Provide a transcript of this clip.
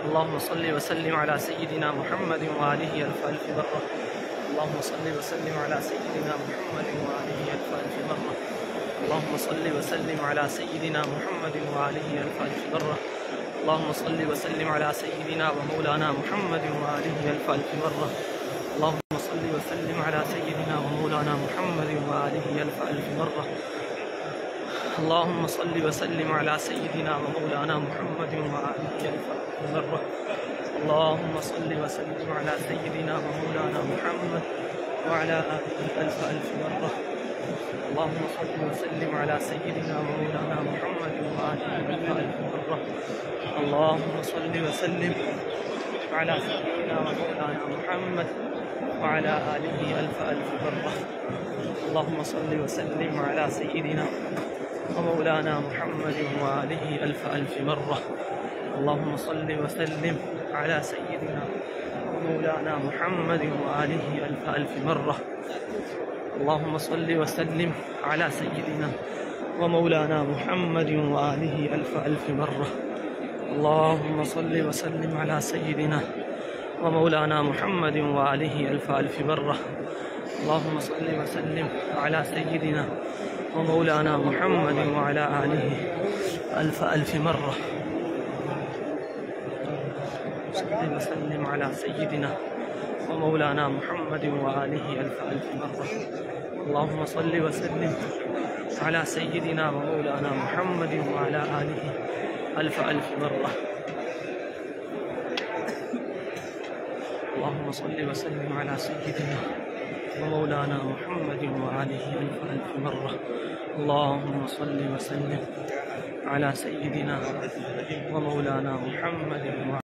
اللهم صل وسلم على سيدنا محمد وآله ألف ألف مرة. اللهم صل وسلم على سيدنا محمد وآله ألف ألف مرة. اللهم صل وسلم على سيدنا محمد وآله ألف ألف مرة. اللهم صل وسلم على سيدنا ومولانا محمد وآله ألف ألف مرة. اللهم صل وسلم على سيدنا ومولانا محمد وآله ألف ألف مرة. اللهم صل وسلم على سيدنا ومولانا محمد وآله ألف ألف مرة. اللهم صل وسلم على سيدنا ومولانا محمد وعلى آله ألف ألف مرة. اللهم صل وسلم على سيدنا ومولانا محمد وآله ألف ألف مرة. اللهم صل وسلم على سيدنا ومولانا محمد وعلى آله ألف ألف مرة. اللهم صل وسلم على سيدنا ومولانا محمد وآله ألف ألف مرة. اللهم صل وسلم على سيدنا ومولانا محمد وآله ألف ألف مرة. اللهم صل وسلم على سيدنا ومولانا محمد وآله ألف ألف مرة. اللهم صل وسلم على سيدنا ومولانا محمد وآله ألف ألف مرة. اللهم صل وسلم على سيدنا ومولانا محمد وعلى آله ألف ألف مرة. صل وسلم على سيدنا ومولانا محمد وآله ألف ألف مرة. اللهم صل وسلم على سيدنا ومولانا محمد وعلى آله ألف ألف مرة. اللهم صل وسلم على سيدنا ومولانا محمد وآله ألف ألف مرة. اللهم صل وسلم على سيدنا ومولانا محمد